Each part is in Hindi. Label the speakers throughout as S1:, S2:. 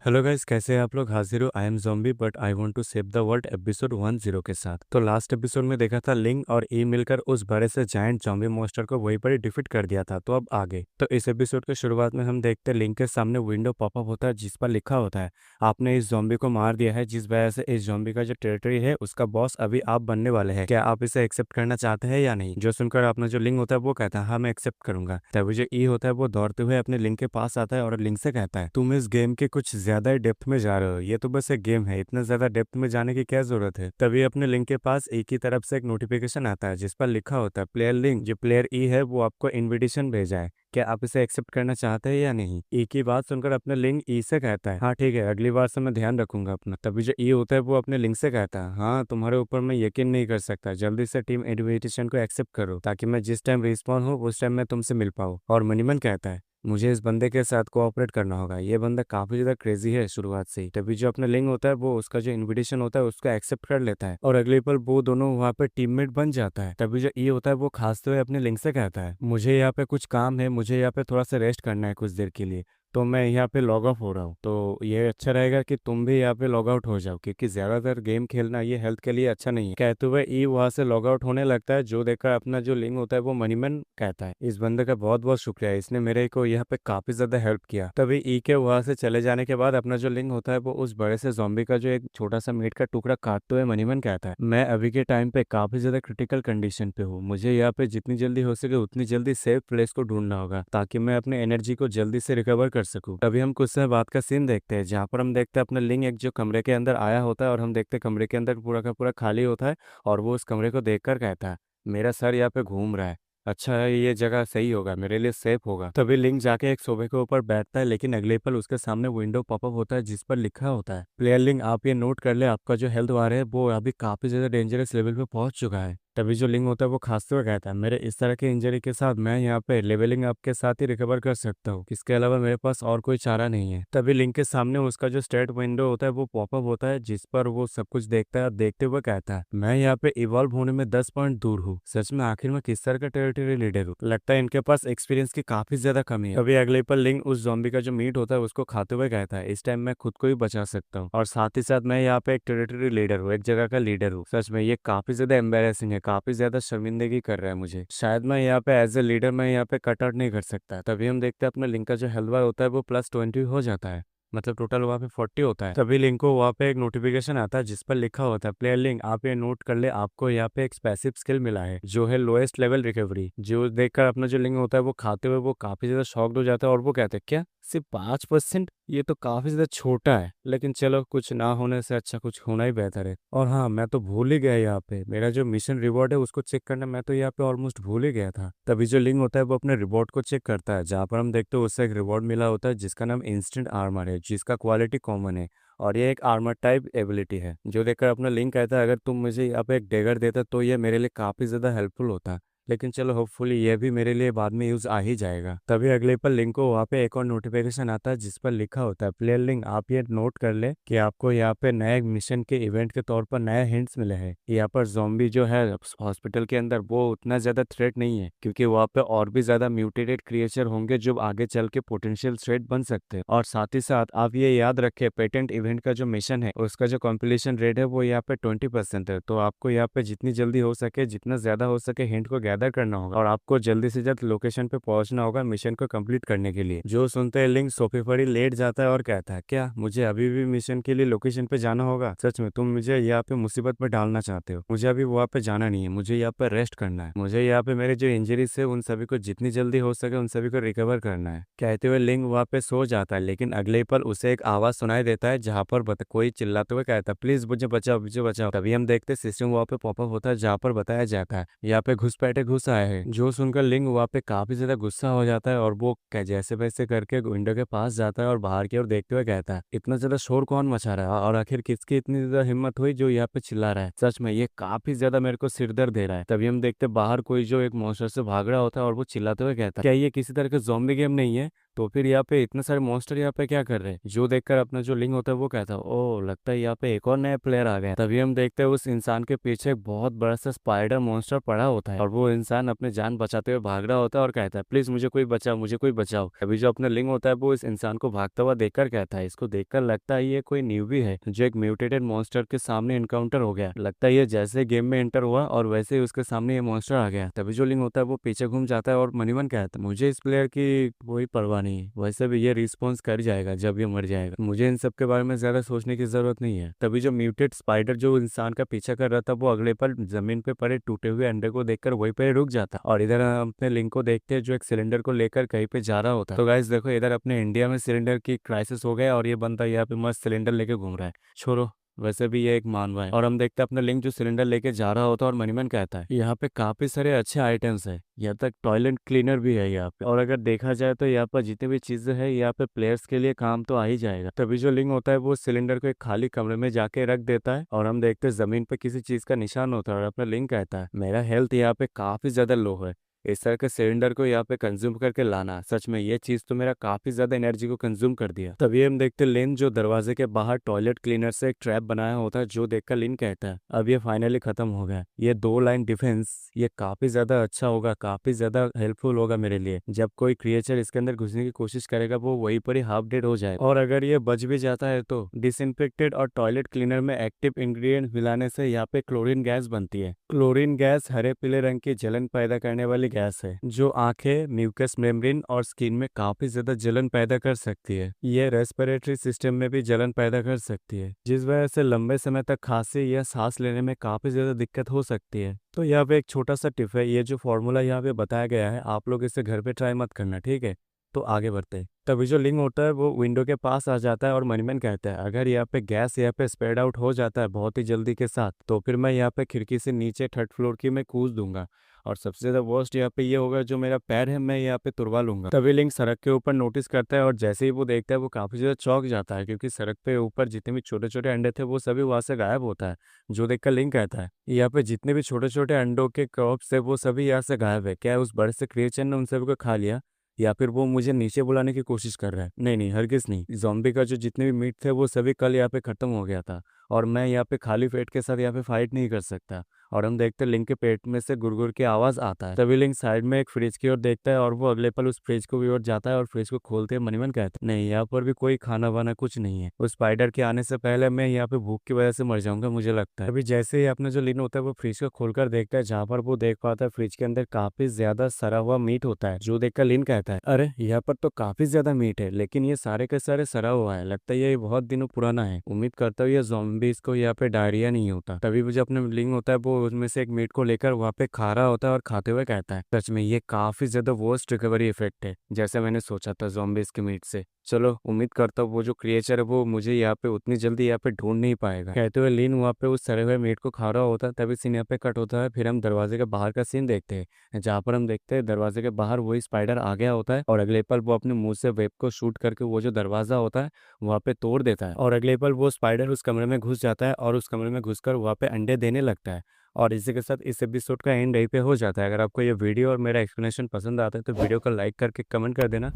S1: हेलो गाइस, कैसे हैं आप लोग। हाजिर हो I am zombie but I want to save the world episode 10 के साथ। तो लास्ट एपिसोड में देखा था लिंग और ई मिलकर उस बड़े से जायंट ज़ॉम्बी मॉन्स्टर को वहीं पर ही डिफीट कर दिया था। तो अब आगे तो इस एपिसोड के शुरुआत में हम देखते हैं लिंग के सामने विंडो पॉपअप होता है जिस पर लिखा होता है आपने इस ज़ॉम्बी को मार दिया है, जिस वजह से इस ज़ॉम्बी का जो टेरिटरी है उसका बॉस अभी आप बनने वाले हैं। क्या आप इसे एक्सेप्ट करना चाहते हैं या नहीं। जो सुनकर अपना जो लिंग होता है वो कहता है हाँ मैं एक्सेप्ट करूंगा। तभी जो ई होता है वो दौड़ते हुए अपने लिंग के पास आता है और लिंग से कहता है तुम इस गेम के कुछ ज्यादा ही डेप्थ में जा रहे हो, ये तो बस एक गेम है, इतना ज्यादा डेप्थ में जाने की क्या जरूरत है। तभी अपने लिंक के पास ई की तरफ से एक नोटिफिकेशन आता है जिस पर लिखा होता है प्लेयर लिंक, जो प्लेयर ई है वो आपको इनविटेशन भेजा है, क्या आप इसे एक्सेप्ट करना चाहते हैं या नहीं। ई की बात सुनकर अपने लिंक ई से कहता है हाँ ठीक है, अगली बार से मैं ध्यान रखूंगा अपना। तभी जो ई होता है वो अपने लिंक से कहता है हाँ तुम्हारे ऊपर मैं यकीन नहीं कर सकता, जल्दी से टीम इनविटेशन को एक्सेप्ट करो ताकि मैं जिस टाइम रिस्पॉन्ड हूँ उस टाइम मैं तुमसे मिल पाऊँ। और मनीमन कहता है मुझे इस बंदे के साथ कोऑपरेट करना होगा, ये बंदा काफी ज्यादा क्रेजी है शुरुआत से ही। तभी जो अपना लिंक होता है वो उसका जो इनविटेशन होता है उसको एक्सेप्ट कर लेता है और अगले पल वो दोनों वहाँ पे टीममेट बन जाता है। तभी जो ई होता है वो खासते हुए अपने लिंक से कहता है मुझे यहाँ पे कुछ काम है, मुझे यहाँ पे थोड़ा सा रेस्ट करना है कुछ देर के लिए, तो मैं यहाँ पे लॉग ऑफ हो रहा हूँ। तो ये अच्छा रहेगा कि तुम भी यहाँ पे लॉग आउट हो जाओ क्योंकि ज्यादातर गेम खेलना ये हेल्थ के लिए अच्छा नहीं है। कहते हुए ई वहां से लॉग आउट होने लगता है। जो देखकर अपना जो लिंक होता है वो मनीमन कहता है इस बंदे का बहुत बहुत शुक्रिया, इसने मेरे को यहाँ पे काफी ज्यादा हेल्प किया। तभी ई के वहां से चले जाने के बाद अपना जो लिंक होता है वो उस बड़े से जॉम्बी का जो एक छोटा सा मीट का टुकड़ा काटते हुए मनीमन कहता है मैं अभी के टाइम पे काफी ज्यादा क्रिटिकल कंडीशन पे हूँ, मुझे यहाँ पे जितनी जल्दी हो सके उतनी जल्दी सेफ प्लेस को ढूंढना होगा ताकि मैं अपने एनर्जी को जल्दी से रिकवर कर सकूं। तभी हम कुछ समय बाद का सीन देखते हैं जहाँ पर हम देखते हैं अपना लिंक एक जो कमरे के अंदर आया होता है और हम देखते हैं कमरे के अंदर पूरा का पूरा खाली होता है और वो उस कमरे को देखकर कहता है मेरा सर यहाँ पे घूम रहा है, अच्छा है ये जगह सही होगा, मेरे लिए सेफ होगा। तभी लिंक जाके एक सोफे के ऊपर बैठता है लेकिन अगले पल उसके सामने विंडो पॉपअप होता है जिस पर लिखा होता है प्लेयर लिंक आप ये नोट कर ले आपका जो हेल्थ बार है वो अभी काफी ज्यादा डेंजरस लेवल पे पहुंच चुका है। तभी जो लिंक होता है वो खांसते हुए कहता है मेरे इस तरह के इंजरी के साथ मैं यहाँ पे लेवलिंग अप के साथ ही रिकवर कर सकता हूँ, इसके अलावा मेरे पास और कोई चारा नहीं है। तभी लिंक के सामने उसका जो स्टेट विंडो होता है वो पॉपअप होता है जिस पर वो सब कुछ देखता है और देखते हुए कहता है मैं यहाँ पे इवॉल्व होने में 10 पॉइंट दूर हूँ, सच में आखिर में किस तरह का टेरिटरी लीडर हूँ, लगता है इनके पास एक्सपीरियंस की काफी ज्यादा कमी है। तभी अगले पर लिंक उस जॉम्बी का जो मीट होता है उसको खाते हुए कहता है इस टाइम मैं खुद को ही बचा सकता हूँ और साथ ही साथ मैं यहाँ पे एक टेरिटरी लीडर हूँ, एक जगह का लीडर हूँ, सच में ये काफी ज्यादा एम्बेरसिंग है, काफी ज्यादा शर्मिंदगी कर रहा है मुझे, शायद मैं यहाँ पे एज ए लीडर मैं यहाँ पे कट आउट नहीं कर सकता। तभी हम देखते हैं अपने लिंक का जो हेल्थ होता है वो +20 हो जाता है, मतलब टोटल वहाँ पे 40 होता है। तभी लिंक को वहाँ पे एक नोटिफिकेशन आता है जिस पर लिखा होता है प्लेयर लिंक आप ये नोट कर ले आपको यहाँ पे एक पैसिव स्किल मिला है जो है लोएस्ट लेवल रिकवरी। जो देखकर अपना जो लिंक होता है वो खाते हुए वो काफी ज्यादा शॉक्ड हो जाता है और वो कहते हैं क्या सिर्फ 5%, ये तो काफी ज्यादा छोटा है, लेकिन चलो कुछ ना होने से अच्छा कुछ होना ही बेहतर है। और हाँ मैं तो भूल ही गया यहाँ पे मेरा जो मिशन रिवॉर्ड है उसको चेक करना, मैं तो यहाँ पे ऑलमोस्ट भूल ही गया था। तभी जो लिंक होता है वो अपने रिवॉर्ड को चेक करता है जहाँ पर हम देखते हैं उससे एक रिवॉर्ड मिला होता है जिसका नाम इंस्टेंट आर्मर है जिसका क्वालिटी कॉमन है और ये एक आर्मर टाइप एबिलिटी है। जो देखकर अपना लिंक कहता है अगर तुम मुझे यहाँ पे एक डेगर देता तो ये मेरे लिए काफी ज्यादा हेल्पफुल होता, लेकिन चलो होपफुली ये भी मेरे लिए बाद में यूज आ ही जाएगा। तभी अगले पर लिंक को वहाँ पे एक और नोटिफिकेशन आता है जिस पर लिखा होता है प्लेयर लिंक आप ये नोट कर ले कि आपको यहाँ पे नए मिशन के इवेंट के तौर पर नए हिंट्स मिले हैं। यहाँ पर जोम्बी जो है हॉस्पिटल के अंदर वो उतना ज्यादा थ्रेट नहीं है क्योंकि वहाँ पे और भी ज्यादा म्यूटेटेड क्रिएचर होंगे जो आगे चल के पोटेंशियल थ्रेट बन सकते हैं। और साथ ही साथ आप ये याद रखें पेटेंट इवेंट का जो मिशन है उसका जो कंप्लीशन रेट है वो यहाँ पे 20% है, तो आपको यहाँ पे जितनी जल्दी हो सके जितना ज्यादा हो सके हिंट को गैदर करना होगा और आपको जल्दी से जल्द लोकेशन पे पहुंचना होगा मिशन को कंप्लीट करने के लिए। जो सुनते हैं लिंक सोफे पर ही लेट जाता है और कहता है क्या मुझे अभी भी मिशन के लिए लोकेशन पे जाना होगा, सच में तुम मुझे यहाँ पे मुसीबत में डालना चाहते हो, मुझे अभी वहाँ पे जाना नहीं है, मुझे यहाँ पे रेस्ट करना है, मुझे यहाँ पे मेरे जो इंजरीज है उन सभी को जितनी जल्दी हो सके उन सभी को रिकवर करना है। कहते हुए लिंक वहाँ पे सो जाता है लेकिन अगले पल उसे एक आवाज सुनाई देता है जहाँ पर कोई चिल्लाते हुए कहता है प्लीज मुझे बचाओ मुझे बचाओ। तभी हम देखते सिस्टम वहाँ पे पॉपअप होता है जहाँ पर बताया जाता है यहाँ पे घुसपैठे घुस आए हैं। जो सुनकर लिंक वहाँ पे काफी ज्यादा गुस्सा हो जाता है और वो जैसे वैसे करके विंडो के पास जाता है और बाहर की ओर देखते हुए कहता है इतना ज्यादा शोर कौन मचा रहा है और आखिर किसकी इतनी ज्यादा हिम्मत हुई जो यहाँ पे चिल्ला रहा है, सच में ये काफी ज्यादा मेरे को सिरदर्द दे रहा है। तभी हम देखते बाहर कोई जो एक मॉन्स्टर से भाग रहा होता है और वो चिल्लाते हुए कहता है क्या ये किसी तरह का ज़ॉम्बी गेम नहीं है, तो फिर यहाँ पे इतने सारे मॉन्स्टर यहाँ पे क्या कर रहे हैं, जो देखकर अपना जो लिंग होता है वो कहता है ओ लगता है यहाँ पे एक और नया प्लेयर आ गया। तभी हम देखते हैं उस इंसान के पीछे एक बहुत बड़ा सा स्पाइडर मॉन्स्टर पड़ा होता है और वो इंसान अपने जान बचाते हुए भाग रहा होता है और कहता है प्लीज मुझे कोई बचाओ, मुझे कोई बचाओ। अभी जो अपना लिंग होता है वो इस इंसान को भागता हुआ देखकर कहता है, इसको देखकर लगता है ये कोई न्यूबी है जो एक म्यूटेटेड मॉन्स्टर के सामने इनकाउंटर हो गया। लगता है ये जैसे गेम में एंटर हुआ और वैसे ही उसके सामने ये मॉन्स्टर आ गया। तभी जो लिंग होता है वो पीछे घूम जाता है और मन ही मन कहता है मुझे इस प्लेयर की कोई परवाह नहीं है, वैसे भी ये रिस्पॉन्स कर जाएगा जब ये मर जाएगा, मुझे इन सब के बारे में ज्यादा सोचने की जरूरत नहीं है। तभी जो म्यूटेड स्पाइडर जो इंसान का पीछा कर रहा था वो अगले पल जमीन पे पड़े टूटे हुए अंडे को देखकर वहीं पे रुक जाता और इधर हम अपने लिंक को देखते हैं जो एक सिलेंडर को लेकर कहीं पे जा रहा होता। तो गाइस देखो इधर अपने इंडिया में सिलेंडर की क्राइसिस हो गया और ये बंदा यहाँ पे मस्त सिलेंडर लेके घूम रहा है। छोड़ो, वैसे भी ये एक मानवा है। और हम देखते हैं अपना लिंक जो सिलेंडर लेके जा रहा होता है और मनीमन कहता है यहाँ पे काफी सारे अच्छे आइटम्स है, यहाँ तक टॉयलेट क्लीनर भी है यहाँ पे, और अगर देखा जाए तो यहाँ पर जितनी भी चीजें है यहाँ पे प्लेयर्स के लिए काम तो आ ही जाएगा। तभी जो लिंक होता है वो सिलेंडर को एक खाली कमरे में जाके रख देता है और हम देखते हैं जमीन पे किसी चीज का निशान होता है और अपना लिंक कहता है मेरा हेल्थ यहाँ पे काफी ज्यादा लो है, इस तरह के सिलेंडर को यहाँ पे कंज्यूम करके लाना, सच में ये चीज तो मेरा काफी ज्यादा एनर्जी को कंज्यूम कर दिया। तभी हम देखते लिन जो दरवाजे के बाहर टॉयलेट क्लीनर से एक ट्रैप बनाया होता है, जो देखकर लिन कहता है अब ये फाइनली खत्म हो गया, ये 2 लाइन डिफेंस ये काफी ज्यादा अच्छा होगा, काफी ज्यादा हेल्पफुल होगा मेरे लिए। जब कोई क्रिएचर इसके अंदर घुसने की कोशिश करेगा वो वहीं पर ही हाफ डेड हो जाए, और अगर ये बच भी जाता है तो डिसइंफेक्टेड और टॉयलेट क्लीनर में एक्टिव इंग्रेडिएंट मिलाने से यहाँ पे क्लोरीन गैस बनती है। क्लोरीन गैस हरे पीले रंग की जलन पैदा करने वाली गैस है जो आंखें, म्यूकस मेम्ब्रेन और स्किन में काफी ज्यादा जलन पैदा कर सकती है। ये रेस्पिरेटरी सिस्टम में भी जलन पैदा कर सकती है, जिस वजह से लंबे समय तक खांसी या सांस लेने में काफी ज्यादा दिक्कत हो सकती है। तो यहाँ पे एक छोटा सा टिप है, ये जो फॉर्मूला यहाँ पे बताया गया है आप लोग इसे घर पे ट्राई मत करना, ठीक है। तो आगे बढ़ते हैं। तभी जो लिंग होता है वो विंडो के पास आ जाता है और मनीमन कहता है अगर यहाँ पे गैस यहाँ पे स्प्रेड आउट हो जाता है बहुत ही जल्दी के साथ तो फिर मैं यहाँ पे खिड़की से नीचे 3rd फ्लोर की मैं कूद दूंगा, और सबसे ज्यादा वर्स्ट यहाँ पे ये होगा जो मेरा पैर है मैं यहाँ पे तुड़वा लूंगा। तभी लिंक सड़क के ऊपर नोटिस करता है और जैसे ही वो देखता है वो काफी ज्यादा चौंक जाता है क्योंकि सड़क पे ऊपर जितने भी छोटे छोटे अंडे थे वो सभी वहां से गायब होता है। जो देखकर लिंक कहता है यहाँ पे जितने भी छोटे छोटे अंडों के क्रॉप्स है वो सभी यहाँ से गायब है, क्या उस बड़े से क्रिएचर ने उन सभी को खा लिया या फिर वो मुझे नीचे बुलाने की कोशिश कर रहा है। नहीं नहीं, हरगिज नहीं, जॉम्बी का जो जितने भी मीट थे वो सभी कल यहाँ पे खत्म हो गया था और मैं यहाँ पे खाली पेट के साथ यहाँ पे फाइट नहीं कर सकता। और हम देखते हैं लिंक के पेट में से गुरगुर की आवाज आता है। तभी लिंक साइड में एक फ्रिज की ओर देखता है और वो अगले पल उस फ्रिज को भी ओर जाता है और फ्रिज को खोलते हुए मनीमन कहता है नहीं यहाँ पर भी कोई खाना वाना कुछ नहीं है, उस स्पाइडर के आने से पहले मैं यहाँ पे भूख की वजह से मर जाऊंगा मुझे लगता है। अभी जैसे ही अपना जो लिन होता है वो फ्रिज को खोलकर देखता है जहाँ पर वो देख पाता है फ्रिज के अंदर काफी ज्यादा सड़ा हुआ मीट होता है। जो देखकर लिन कहता है अरे यहाँ पर तो काफी ज्यादा मीट है लेकिन ये सारे के सारे सड़ा हुआ है, लगता है ये बहुत दिनों पुराना है, उम्मीद करता हूँ ये ज़ॉम्बीज़ को यहाँ पे डायरिया नहीं होता। तभी मुझे अपने लिंग होता है वो उसमें से एक मीट को लेकर वहाँ पे खा रहा होता है और खाते हुए कहता है सच में ये काफी ज्यादा वर्स्ट रिकवरी इफेक्ट है जैसे मैंने सोचा था ज़ॉम्बीज़ के मीट से। चलो उम्मीद करता हूँ वो जो क्रिएचर है वो मुझे यहाँ पे उतनी जल्दी यहाँ पे ढूंढ नहीं पाएगा। कहते हुए लीन वहाँ पे उस सड़े हुए मीट को खा रहा होता है। तभी सीन यहाँ पे कट होता है, फिर हम दरवाजे के बाहर का सीन देखते हैं जहाँ पर हम देखते हैं दरवाजे के बाहर वही स्पाइडर आ गया होता है और अगले पल वो अपने मुंह से वेब को शूट करके वो जो दरवाजा होता है वहाँ पे तोड़ देता है और अगले पल वो स्पाइडर उस कमरे में घुस जाता है और उस कमरे में घुसकर वहाँ पे अंडे देने लगता है। और इसी के साथ इस एपिसोड का एंड यहीं पे हो जाता है। अगर आपको ये वीडियो और मेरा एक्सप्लेनेशन पसंद आता है तो वीडियो को लाइक करके कमेंट कर देना,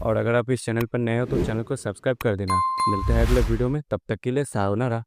S1: और अगर आप इस चैनल पर नए हो तो चैनल को सब्सक्राइब कर देना। मिलते हैं अगले वीडियो में, तब तक के लिए सायोनारा।